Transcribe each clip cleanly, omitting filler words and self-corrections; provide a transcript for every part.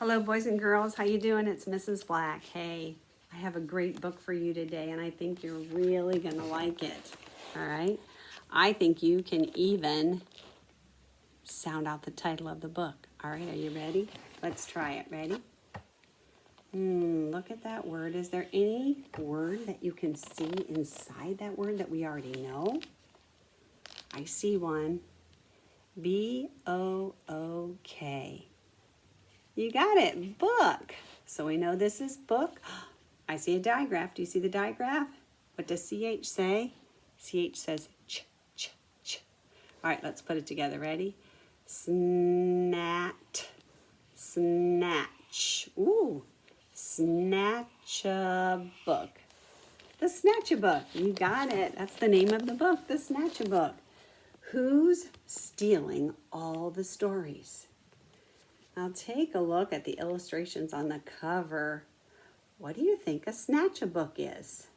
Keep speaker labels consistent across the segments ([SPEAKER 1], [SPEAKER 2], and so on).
[SPEAKER 1] Hello, boys and girls. How you doing? It's Mrs. Black. Hey, I have a great book for you today, and I think you're really going to like it. All right? I think you can even sound out the title of the book. All right, are you ready? Let's try it. Ready? Look at that word. Is there any word that you can see inside that word that we already know? I see one. B-O-O-K. You got it, book. So we know this is book. I see a digraph. Do you see the digraph? What does CH say? CH says ch, ch, ch. All right, let's put it together. Ready? Snatch. Ooh, Snatchabook. The Snatchabook. You got it. That's the name of the book, the Snatchabook. Who's stealing all the stories? Now take a look at the illustrations on the cover. What do you think a Snatchabook is?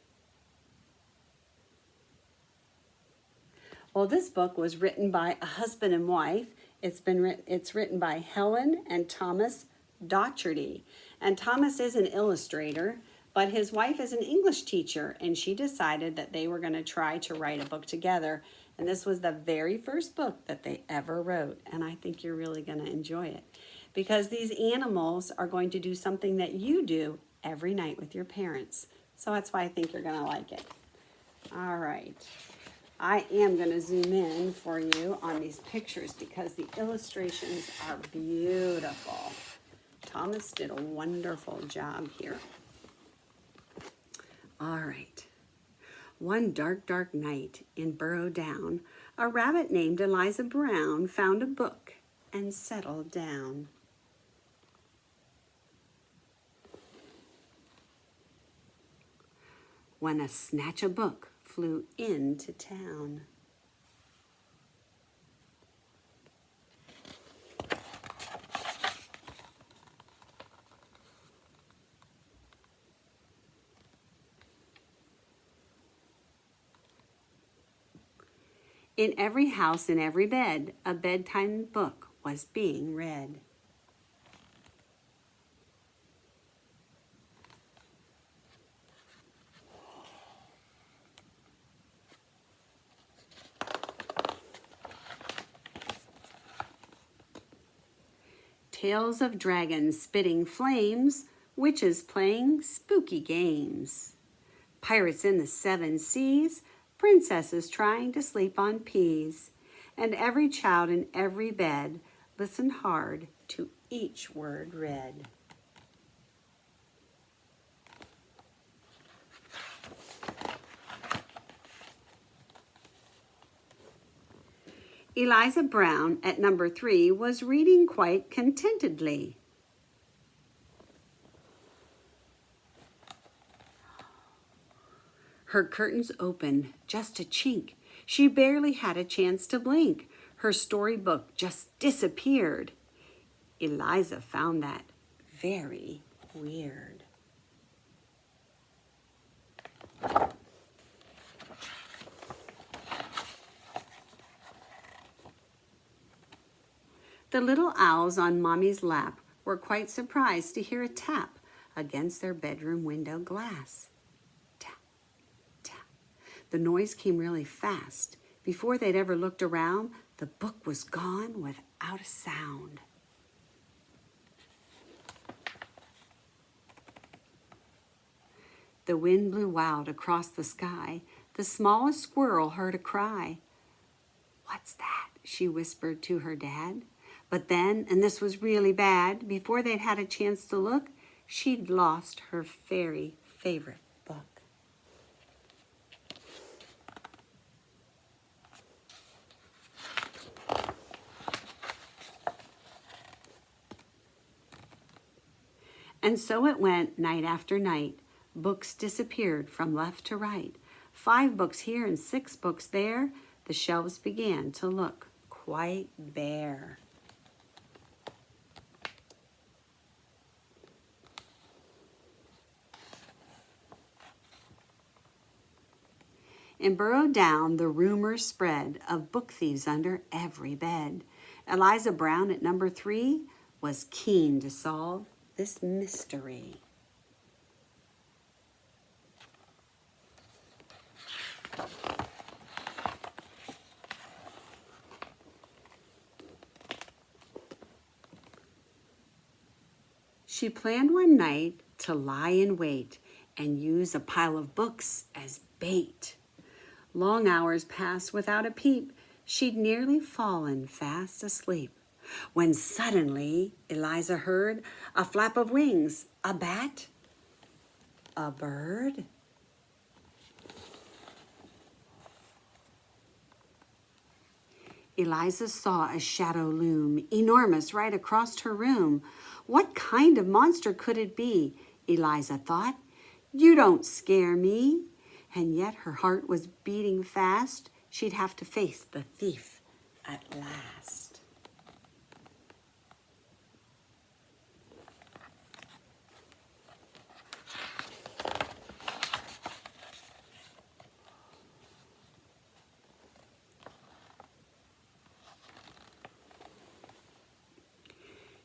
[SPEAKER 1] Well, this book was written by a husband and wife. It's written by Helen and Thomas Docherty. And Thomas is an illustrator, but his wife is an English teacher, and she decided that they were going to try to write a book together. And this was the very first book that they ever wrote, and I think you're really going to enjoy it. Because these animals are going to do something that you do every night with your parents. So that's why I think you're going to like it. All right. I am going to zoom in for you on these pictures because the illustrations are beautiful. Thomas did a wonderful job here. All right. One dark, dark night in Burrow Down, a rabbit named Eliza Brown found a book and settled down. When a Snatchabook flew into town. In every house, in every bed, a bedtime book was being read. Tales of dragons spitting flames, witches playing spooky games, pirates in the 7 seas, princesses trying to sleep on peas, and every child in every bed listened hard to each word read. Eliza Brown at number 3 was reading quite contentedly. Her curtains opened just a chink. She barely had a chance to blink. Her storybook just disappeared. Eliza found that very weird. The little owls on Mommy's lap were quite surprised to hear a tap against their bedroom window glass. Tap, tap. The noise came really fast. Before they'd ever looked around, the book was gone without a sound. The wind blew wild across the sky. The smallest squirrel heard a cry. "What's that?" she whispered to her dad. But then, and this was really bad, before they'd had a chance to look, she'd lost her very favorite book. And so it went night after night. Books disappeared from left to right. 5 books here and 6 books there. The shelves began to look quite bare. In Burrow Down, the rumor spread of book thieves under every bed. Eliza Brown at number 3 was keen to solve this mystery. She planned one night to lie in wait and use a pile of books as bait. Long hours passed without a peep. She'd nearly fallen fast asleep, when suddenly Eliza heard a flap of wings. A bat? A bird? Eliza saw a shadow loom, enormous, right across her room. What kind of monster could it be? Eliza thought. You don't scare me. And yet her heart was beating fast. She'd have to face the thief at last.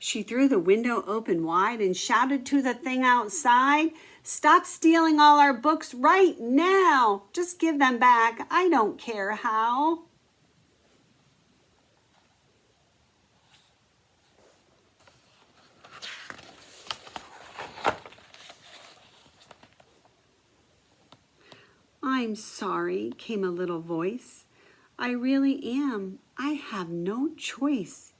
[SPEAKER 1] She threw the window open wide and shouted to the thing outside, "Stop stealing all our books right now! Just give them back. I don't care how." "I'm sorry," came a little voice. "I really am. I have no choice."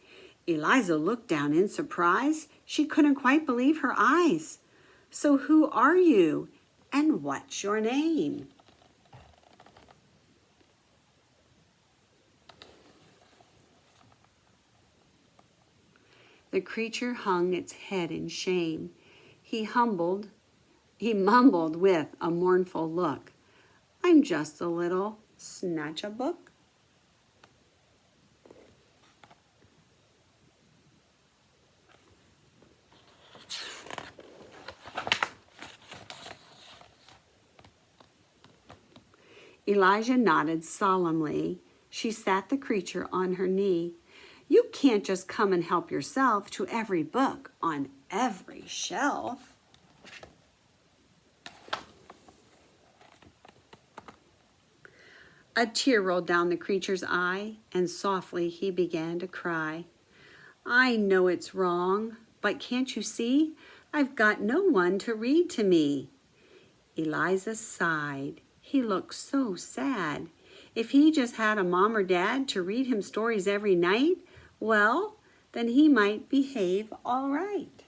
[SPEAKER 1] Eliza looked down in surprise. She couldn't quite believe her eyes. "So who are you? And what's your name?" The creature hung its head in shame. He mumbled with a mournful look, "I'm just a little Snatchabook." Elijah nodded solemnly. She sat the creature on her knee. "You can't just come and help yourself to every book on every shelf." A tear rolled down the creature's eye, and softly he began to cry. "I know it's wrong, but can't you see? I've got no one to read to me." Eliza sighed. He looked so sad. If he just had a mom or dad to read him stories every night, well, then he might behave all right.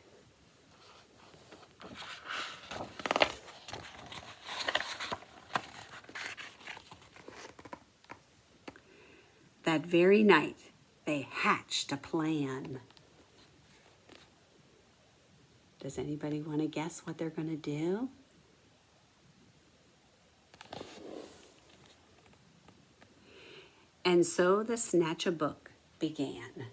[SPEAKER 1] That very night, they hatched a plan. Does anybody want to guess what they're going to do? And so the Snatchabook began.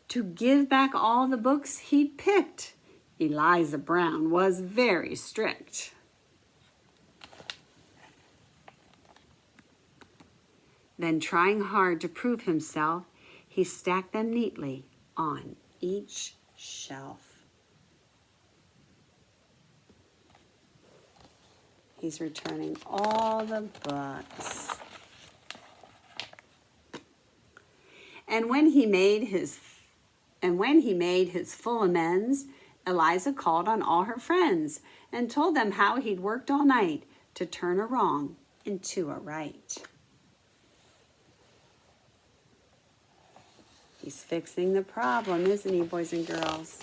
[SPEAKER 1] To give back all the books he'd picked, Eliza Brown was very strict. Then, trying hard to prove himself, he stacked them neatly on each shelf. He's returning all the books. And when he made his full amends, Eliza called on all her friends and told them how he'd worked all night to turn a wrong into a right. He's fixing the problem, isn't he, boys and girls?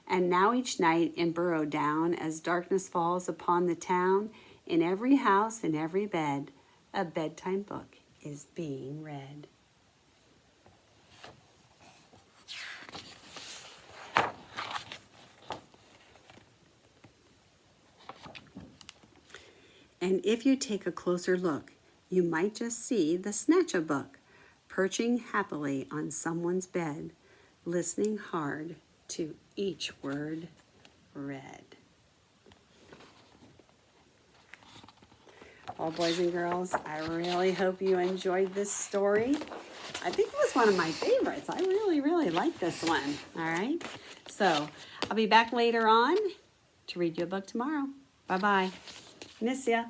[SPEAKER 1] And now each night in Burrow Down, as darkness falls upon the town, in every house, in every bed, a bedtime book is being read. And if you take a closer look, you might just see the Snatchabook perching happily on someone's bed, listening hard to each word read. Well, boys and girls, I really hope you enjoyed this story. I think it was one of my favorites. I really, really like this one. All right. So I'll be back later on to read you a book tomorrow. Bye-bye. Miss ya.